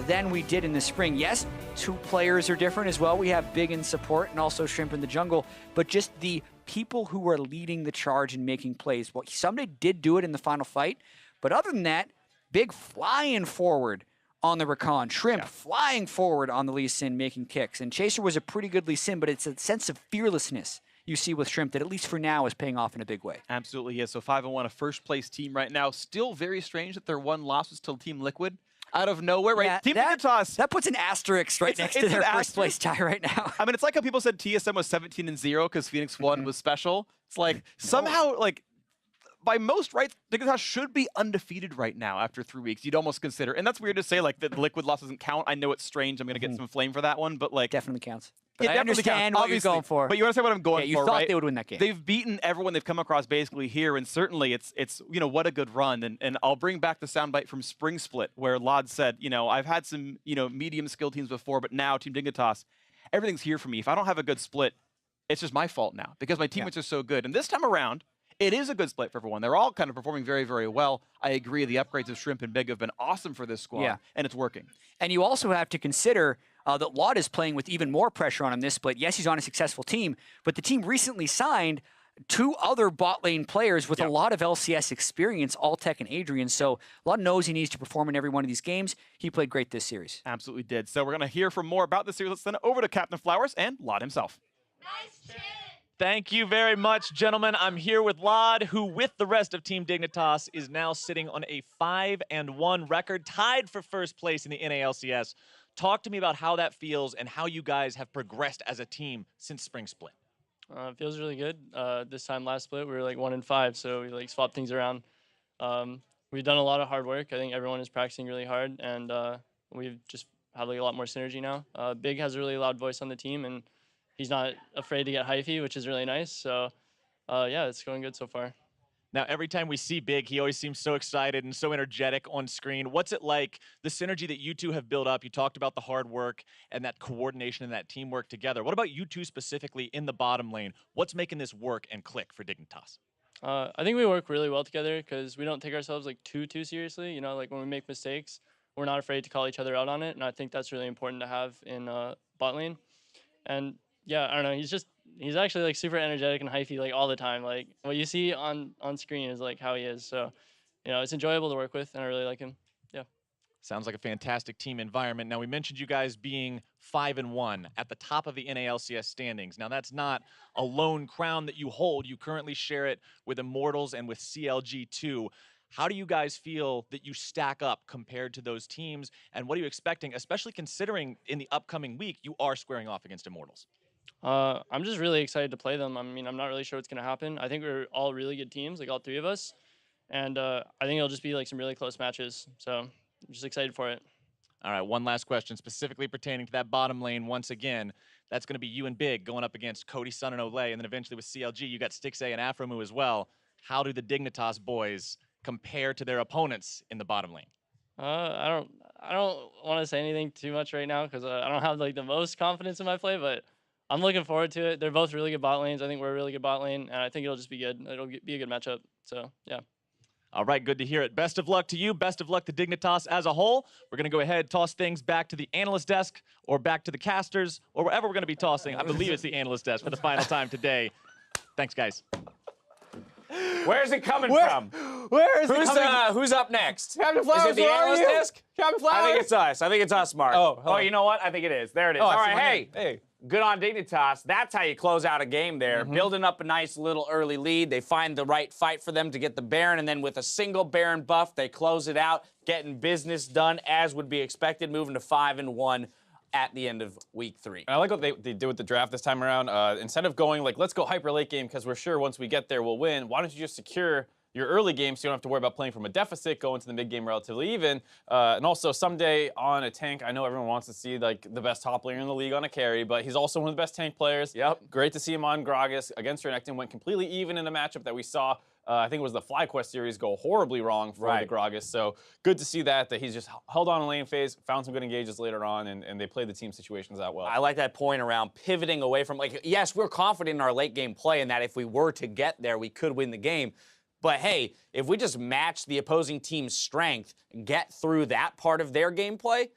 S2: than we did in the spring. Yes, 2 players are different as well. We have Big in support and also Shrimp in the jungle, but just the people who are leading the charge and making plays. Well, somebody did do it in the final fight, but other than that, Big flying forward on the Rakan, Shrimp flying forward on the Lee Sin, making kicks. And Chaser was a pretty good Lee Sin, but it's a sense of fearlessness you see with Shrimp that at least for now is paying off in a big way.
S1: Absolutely, yeah. So 5-1, a first-place team right now. Still very strange that their one loss was to Team Liquid out of nowhere, right?
S2: Yeah,
S1: Team Dignitas.
S2: That puts an asterisk right next to their first-place tie right now.
S1: I mean, it's like how people said TSM was 17-0 because Phoenix 1 was special. It's like somehow, like, by most rights, Dignitas should be undefeated right now after 3 weeks. You'd almost consider, and that's weird to say, like, that the Liquid loss doesn't count. I know it's strange. I'm going to get some flame for that one, but, like...
S2: Definitely counts. But
S1: It
S2: I understand
S1: counts,
S2: what you're going for.
S1: But you understand what I'm going for,
S2: you thought
S1: right?
S2: they would win that game.
S1: They've beaten everyone they've come across basically here, and certainly it's you know, what a good run. And I'll bring back the soundbite from Spring Split where Lod said, you know, I've had some, you know, medium skill teams before, but now Team Dignitas, everything's here for me. If I don't have a good split, it's just my fault now because my teammates are so good. And this time around, it is a good split for everyone. They're all kind of performing very, very well. I agree. The upgrades of Shrimp and Big have been awesome for this squad, and it's working.
S2: And you also have to consider that Laud is playing with even more pressure on him this split. Yes, he's on a successful team, but the team recently signed 2 other bot lane players with a lot of LCS experience, Alltech and Adrian. So Laud knows he needs to perform in every one of these games. He played great this series.
S1: Absolutely did. So we're going to hear from more about this series. Let's send it over to Captain Flowers and Laud himself.
S3: Nice chin.
S4: Thank you very much, gentlemen. I'm here with Lod, who, with the rest of Team Dignitas, is now sitting on a 5-1 record, tied for first place in the NALCS. Talk to me about how that feels and how you guys have progressed as a team since Spring Split.
S5: It feels really good. This time last split, we were like 1-5, so we like swapped things around. We've done a lot of hard work. I think everyone is practicing really hard, and we've just had like a lot more synergy now. Big has a really loud voice on the team, and he's not afraid to get hyphy, which is really nice. So, yeah, it's going good so far.
S4: Now, every time we see Big, he always seems so excited and so energetic on screen. What's it like, the synergy that you two have built up? You talked about the hard work and that coordination and that teamwork together. What about you two specifically in the bottom lane? What's making this work and click for Dignitas?
S5: I think we work really well together because we don't take ourselves like too seriously. You know, like when we make mistakes, we're not afraid to call each other out on it, and I think that's really important to have in bot lane. And yeah, I don't know. He's actually like super energetic and hyphy like all the time. Like what you see on screen is like how he is. So, you know, it's enjoyable to work with, and I really like him. Yeah.
S4: Sounds like a fantastic team environment. Now, we mentioned you guys being 5-1 at the top of the NALCS standings. Now, that's not a lone crown that you hold. You currently share it with Immortals and with CLG2. How do you guys feel that you stack up compared to those teams? And what are you expecting, especially considering in the upcoming week you are squaring off against Immortals?
S5: I'm just really excited to play them. I mean, I'm not really sure what's going to happen. I think we're all really good teams, like all 3 of us. And I think it'll just be like some really close matches. So I'm just excited for it.
S4: All right, one last question specifically pertaining to that bottom lane once again. That's going to be you and Big going up against Cody, Sun, and Olay. And then eventually with CLG, you got Stixay and Afromu as well. How do the Dignitas boys compare to their opponents in the bottom lane?
S5: I don't want to say anything too much right now because I don't have like the most confidence in my play, but I'm looking forward to it. They're both really good bot lanes. I think we're a really good bot lane, and I think it'll just be good. It'll be a good matchup. So, yeah.
S4: All right, good to hear it. Best of luck to you. Best of luck to Dignitas as a whole. We're going to go ahead, toss things back to the analyst desk or back to the casters or wherever we're going to be tossing. I believe it's the analyst desk for the final time today. Thanks, guys.
S6: Where's it coming from?
S3: Where is it
S6: Who's who's up next?
S3: Captain Flowers,
S6: is it the
S3: where are
S6: analyst
S3: you?
S6: desk?
S3: Captain Flowers?
S6: I think it's us. I think it's us, Mark.
S3: Oh, hello.
S6: You know what? I think it is. There it is.
S3: Oh,
S6: All
S3: I see
S6: right,
S3: my
S6: hey.
S3: name. Hey.
S6: Good on Dignitas. That's how you close out a game there. Building up a nice little early lead. They find the right fight for them to get the Baron, and then with a single Baron buff, they close it out, getting business done as would be expected, moving to 5-1 at the end of week 3.
S3: I like what they did with the draft this time around. Instead of going like, let's go hyper late game because we're sure once we get there we'll win, why don't you just secure your early game so you don't have to worry about playing from a deficit, go into the mid game relatively even. And also someday on a tank, I know everyone wants to see like the best top laner in the league on a carry, but he's also one of the best tank players.
S6: Yep.
S3: Great to see him on Gragas against Renekton. Went completely even in a matchup that we saw. I think it was the FlyQuest series go horribly wrong for the Gragas. So good to see that he's just held on a lane phase, found some good engages later on, and they played the team situations out well.
S6: I like that point around pivoting away from, like, yes, we're confident in our late game play and that if we were to get there, we could win the game. But hey, if we just match the opposing team's strength, get through that part of their gameplay,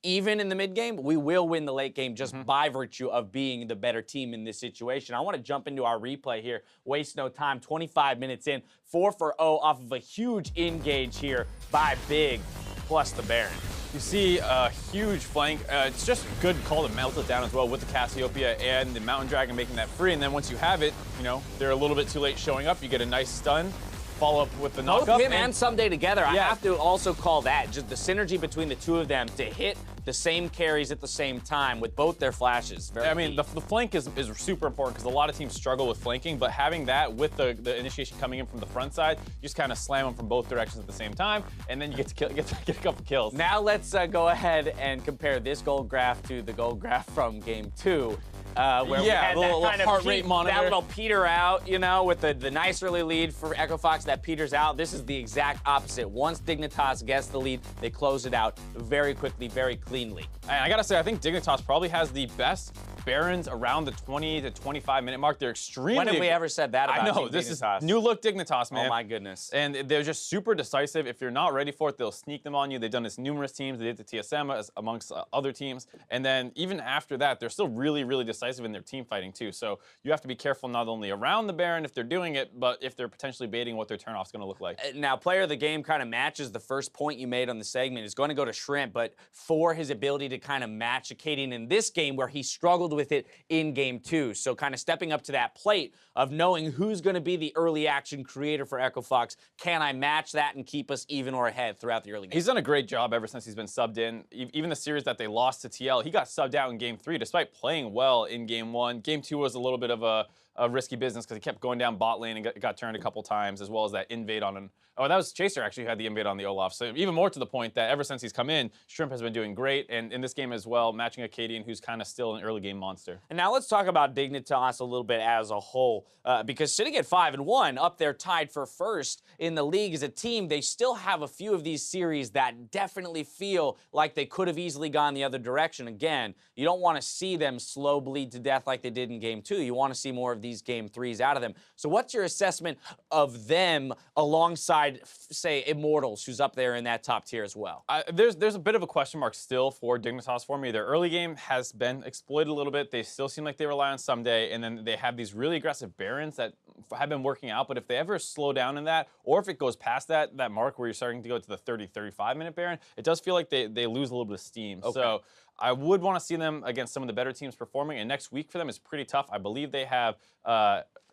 S6: even in the mid game, we will win the late game just by virtue of being the better team in this situation. I want to jump into our replay here. Waste no time. 25 minutes in. 4 for 0 off of a huge engage here by Big plus the Baron.
S3: You see a huge flank. It's just a good call to melt it down as well with the Cassiopeia and the Mountain Dragon making that free. And then once you have it, you know, they're a little bit too late showing up. You get a nice stun. Follow up with the knockup.
S6: Both him and Someday together.
S3: Yeah.
S6: I have to also call that just the synergy between the two of them to hit the same carries at the same time with both their flashes. Very
S3: I mean,
S6: key.
S3: the flank is super important because a lot of teams struggle with flanking, but having that with the initiation coming in from the front side, you just kind of slam them from both directions at the same time, and then you get to get a couple kills.
S6: Now let's go ahead and compare this gold graph to the gold graph from game 2. Where we had
S3: the
S6: that
S3: little
S6: kind of
S3: heart rate monitor.
S6: that little peter out, you know, with the nice early lead for Echo Fox that peters out. This is the exact opposite. Once Dignitas gets the lead, they close it out very quickly, very cleanly.
S3: And I gotta say, I think Dignitas probably has the best Barons around the 20 to 25 minute mark. They're extremely.
S6: When have we ever said that about
S3: I know,
S6: Team
S3: this
S6: Dignitas?
S3: is new look Dignitas, man.
S6: Oh my goodness.
S3: And they're just super decisive. If you're not ready for it, they'll sneak them on you. They've done this numerous teams. They did the TSM amongst other teams. And then even after that, they're still really, really decisive in their team fighting too. So you have to be careful not only around the Baron if they're doing it, but if they're potentially baiting what their turnoff's going to look like.
S6: Now, player of the game kind of matches the first point you made on the segment. Is going to go to Shrimp, but for his ability to kind of match a Cadian in this game where he struggled with it in game 2. So kind of stepping up to that plate of knowing who's going to be the early action creator for Echo Fox. Can I match that and keep us even or ahead throughout the early game?
S3: He's done a great job ever since he's been subbed in. Even the series that they lost to TL, he got subbed out in game 3 despite playing well in game 1. Game 2 was a little bit of a risky business because he kept going down bot lane and got turned a couple times, as well as that invade on an... Oh, that was Chaser actually who had the invade on the Olaf. So even more to the point that ever since he's come in, Shrimp has been doing great. And in this game as well, matching a Cadian who's kind of still an early game monster.
S6: And now let's talk about Dignitas a little bit as a whole, because sitting at 5-1, up there tied for first in the league as a team, they still have a few of these series that definitely feel like they could have easily gone the other direction. Again, you don't want to see them slow bleed to death like they did in game 2. You want to see more of these game 3s out of them. So what's your assessment of them alongside, say, Immortals, who's up there in that top tier as well?
S3: There's a bit of a question mark still for Dignitas for me. Their early game has been exploited a little bit. They still seem like they rely on Someday, and then they have these really aggressive Barons that have been working out. But if they ever slow down in that, or if it goes past that mark where you're starting to go to the 30, 35-minute Baron, it does feel like they lose a little bit of steam.
S6: Okay.
S3: So I would want to see them against some of the better teams performing, and next week for them is pretty tough. I believe they have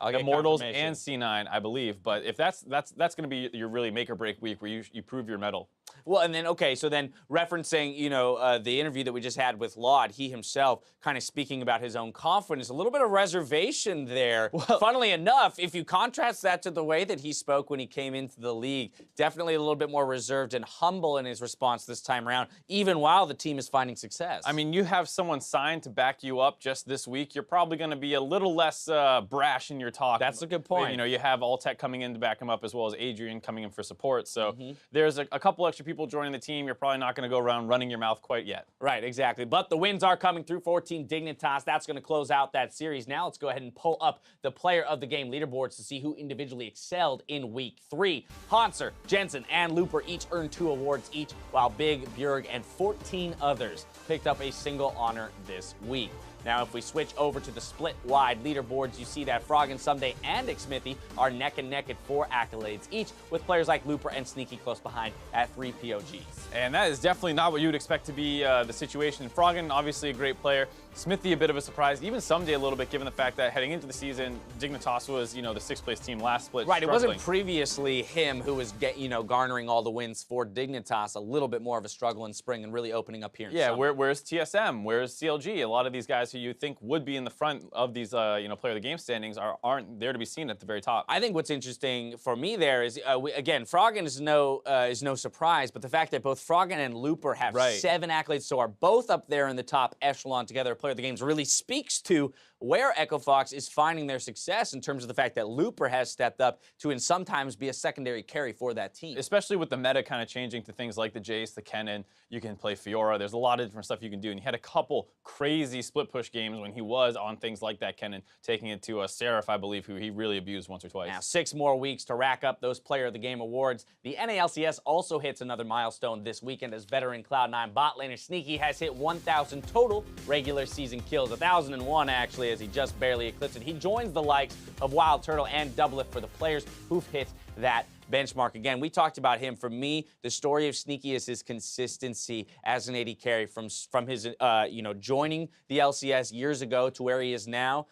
S3: Immortals and C9, I believe. But if that's going to be your really make or break week where you prove your mettle.
S6: Well, and then, okay, so then referencing, you know, the interview that we just had with Laud, he himself kind of speaking about his own confidence, a little bit of reservation there. Well, funnily enough, if you contrast that to the way that he spoke when he came into the league, definitely a little bit more reserved and humble in his response this time around, even while the team is finding success.
S3: I mean, you have someone signed to back you up just this week. You're probably going to be a little less brash in your talk.
S6: That's a good point.
S3: You know, you have Alltech coming in to back him up, as well as Adrian coming in for support. So there's a couple extra people joining the team. You're probably not going to go around running your mouth quite yet.
S6: Right, exactly. But the wins are coming through for Team Dignitas. That's going to close out that series. Now let's go ahead and pull up the player of the game leaderboards to see who individually excelled in week 3. Hanser, Jensen, and Looper each earned 2 awards each, while Big, Bjerg, and 14 others picked up a single honor this week. Now, if we switch over to the split-wide leaderboards, you see that Frog and Someday and Xmithy are neck and neck at 4 accolades each, with players like Looper and Sneaky close behind at 3 POGs.
S3: And that is definitely not what you would expect to be the situation. Froggen, obviously a great player. Smithy, a bit of a surprise. Even Someday a little bit, given the fact that heading into the season, Dignitas was, you know, the 6th place team last split.
S6: Right, it wasn't previously him who was, garnering all the wins for Dignitas. A little bit more of a struggle in spring and really opening up here in summer.
S3: Where's TSM? Where's CLG? A lot of these guys who you think would be in the front of these, player of the game standings aren't there to be seen at the very top.
S6: I think what's interesting for me there is, again, Froggen is no surprise, but the fact that both Froggen and Looper have 7 accolades, so are both up there in the top echelon together. Player of the Games really speaks to where Echo Fox is finding their success in terms of the fact that Looper has stepped up to and sometimes be a secondary carry for that team.
S3: Especially with the meta kind of changing to things like the Jace, the Kennen, you can play Fiora. There's a lot of different stuff you can do. And he had a couple crazy split push games when he was on things like that Kennen, taking it to a Seraph, I believe, who he really abused once or twice.
S6: Now, 6 more weeks to rack up those Player of the Game awards. The NALCS also hits another milestone this weekend as veteran Cloud9 bot laner Sneaky has hit 1,000 total regular season kills. 1,001 actually, as he just barely eclipsed it. He joins the likes of Wild Turtle and Doublelift for the players who've hit that benchmark. Again, we talked about him. For me, the story of Sneaky is his consistency as an AD carry from his, joining the LCS years ago to where he is now.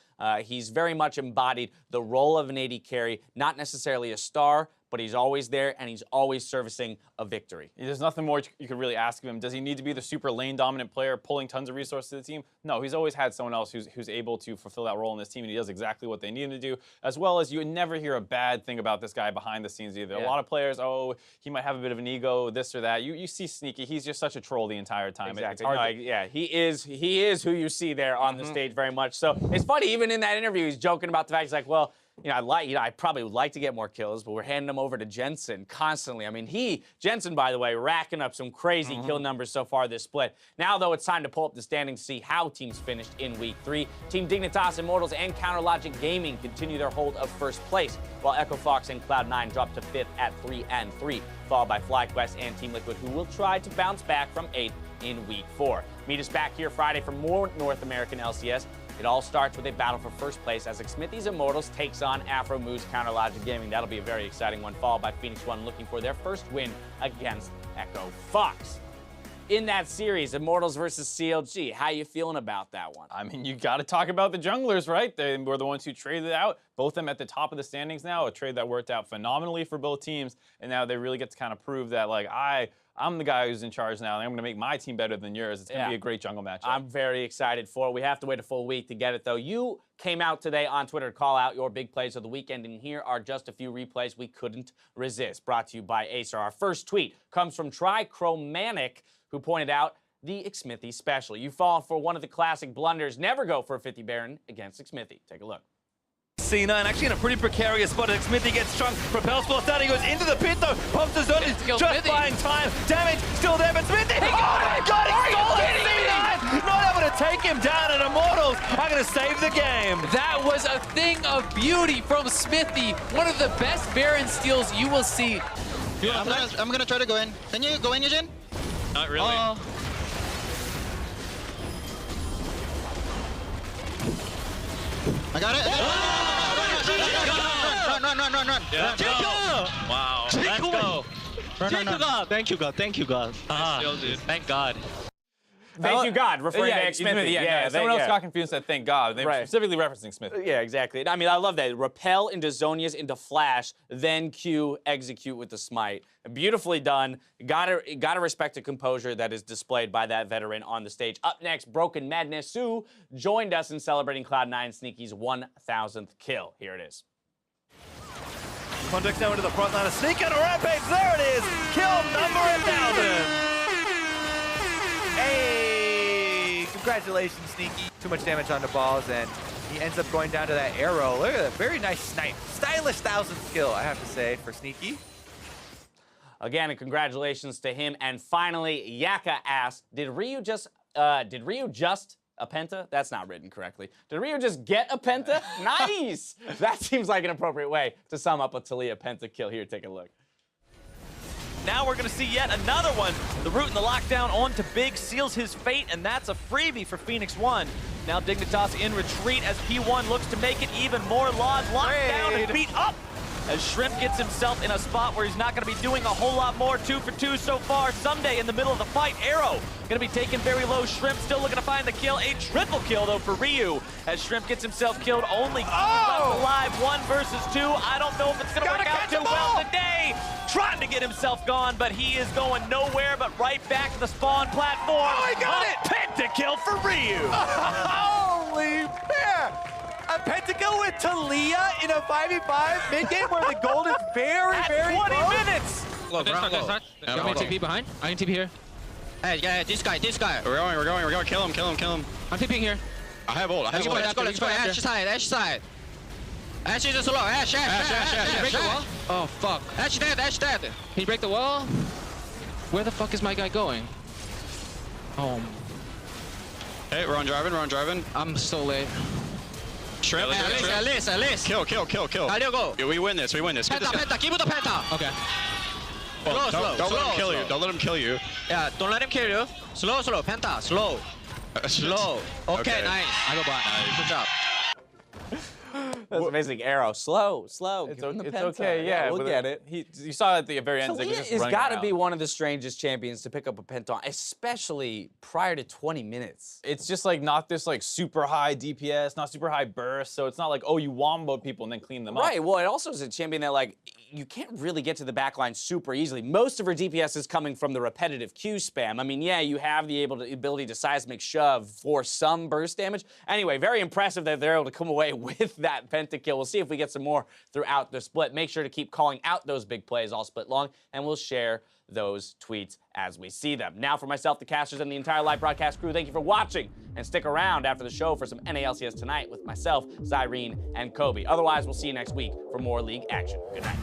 S6: He's very much embodied the role of an AD carry, not necessarily a star, but he's always there and he's always servicing a victory.
S3: There's nothing more you could really ask of him. Does he need to be the super lane dominant player pulling tons of resources to the team? No, he's always had someone else who's able to fulfill that role in this team, and he does exactly what they need him to do, as well as you would never hear a bad thing about this guy behind the scenes either.
S6: Yeah.
S3: A lot of players, oh, he might have a bit of an ego, this or that. You see Sneaky, he's just such a troll the entire time.
S6: Exactly.
S3: It's hard
S6: yeah, he is who you see there on the stage very much. So it's funny, even in that interview, he's joking about the fact, he's like, well, I probably would like to get more kills, but we're handing them over to Jensen constantly. I mean, Jensen, by the way, racking up some crazy kill numbers so far this split. Now, though, it's time to pull up the standings to see how teams finished in Week 3. Team Dignitas, Immortals, and Counterlogic Gaming continue their hold of first place, while Echo Fox and Cloud9 drop to 5th at 3-3, followed by FlyQuest and Team Liquid, who will try to bounce back from 8th in Week 4. Meet us back here Friday for more North American LCS. It all starts with a battle for first place as Xmithie's Immortals takes on Afro Moose Counterlogic Gaming. That'll be a very exciting one, followed by Phoenix One looking for their first win against Echo Fox. In that series, Immortals versus CLG, how you feeling about that one?
S3: I mean, you got to talk about the junglers, right? They were the ones who traded out. Both of them at the top of the standings now, a trade that worked out phenomenally for both teams, and now they really get to kind of prove that, like, I'm the guy who's in charge now, and I'm going to make my team better than yours. It's going to be a great jungle matchup.
S6: I'm very excited for it. We have to wait a full week to get it, though. You came out today on Twitter to call out your big plays of the weekend, and here are just a few replays we couldn't resist. Brought to you by Acer. Our first tweet comes from Trichromatic, who pointed out the Xmithie special. You've fallen for one of the classic blunders. Never go for a 50 Baron against Xmithie. Take a look.
S7: C9 actually in a pretty precarious spot as Xmithie gets chunked. Propels force down, he goes into the pit though. Pops the zone, is just buying time. Damage still there, but Xmithie, oh my god, he stole it! C9 not able to take him down, and Immortals are going to save the game.
S8: That was a thing of beauty from Xmithie. One of the best Baron steals you will see.
S9: I'm gonna try to go in. Can you go in, Eugene?
S7: Not really.
S9: I got it. Run.
S7: Yeah, no. Wow. Let's go.
S9: Run.
S7: Thank you, God. Thank you, God. Thank God.
S6: Thank you, God, referring to Xmithie.
S3: Someone else got confused and said, thank God. They were specifically referencing Smith.
S6: Yeah, exactly. I mean, I love that. Repel into Zhonya's into Flash, then Q, execute with the smite. Beautifully done. Gotta respect the composure that is displayed by that veteran on the stage. Up next, Broken Madness Sue joined us in celebrating Cloud9 Sneaky's 1,000th kill. Here it is.
S7: Context now into the front line. A sneak and a rampage. There it is. Kill number 1,000. Hey, congratulations, Sneaky. Too much damage on the balls, and he ends up going down to that arrow. Look at that, very nice snipe. Stylish 1,000th kill, I have to say, for Sneaky.
S6: Again, and congratulations to him. And finally, Yaka asked, did Ryu just a penta? That's not written correctly. Did Ryu just get a penta? Nice! That seems like an appropriate way to sum up a Taliyah penta kill. Here, take a look.
S7: Now we're going to see yet another one. The root and the lockdown onto Big seals his fate, and that's a freebie for Phoenix One. Now Dignitas in retreat as P1 looks to make it even more. Laws locked down and beat up as Shrimp gets himself in a spot where he's not going to be doing a whole lot more. 2 for 2 so far. Someday in the middle of the fight, Arrow going to be taken very low. Shrimp still looking to find the kill. A triple kill, though, for Ryu as Shrimp gets himself killed. Only left alive, 1 versus 2. I don't know if it's going to work out too well today. Trying to get himself gone, but he is going nowhere but right back to the spawn platform. Oh, he got it! Pentakill for Ryu. Holy fair! A pentakill with Taliyah in a 5v5 mid-game where the gold is very, very 20 minutes!
S8: Look, you want me to TP behind? I can TP here.
S9: Hey, yeah, this guy.
S10: We're going, kill him.
S8: I'm TPing here.
S10: I have ult. I have ult.
S8: Let's go. Ash side. Ash is slow. Ash. Break the wall. Oh, fuck. Ash dead. Can you break the wall? Where the fuck is my guy going? Oh.
S10: Hey, we're on driving.
S8: I'm so late.
S10: Shrimp.
S8: Alice.
S10: Kill.
S8: Galio, go.
S10: Yeah, we win this. Get this guy.
S8: Penta. Give me the Penta. Okay.
S10: Well,
S8: Slow.
S10: Don't let him kill you. Don't let him kill you.
S8: Yeah, don't let him kill you. Slow. Penta. Slow. Okay, nice. I go back. Good job.
S6: That's amazing. Arrow. Slow.
S3: It's,
S6: Give him the
S3: it's
S6: penta.
S3: okay, yeah.
S6: We'll get it.
S3: You saw at the very end, Zig was
S6: Talia
S3: just
S6: has
S3: running
S6: got to
S3: around.
S6: be one of the strangest champions to pick up a penton, especially prior to 20 minutes.
S3: It's just like not this like super high DPS, not super high burst, so it's not like, oh, you wombo people and then clean them up.
S6: Right, well, it also is a champion that, like, you can't really get to the backline super easily. Most of her DPS is coming from the repetitive Q spam. I mean, yeah, you have the ability to seismic shove for some burst damage. Anyway, very impressive that they're able to come away with that pentakill. We'll see if we get some more throughout the split. Make sure to keep calling out those big plays all split long, and we'll share those tweets as we see them. Now, for myself, the casters, and the entire live broadcast crew, thank you for watching, and stick around after the show for some NALCS Tonight with myself, Zyrene, and Kobe. Otherwise, we'll see you next week for more league action. Good night.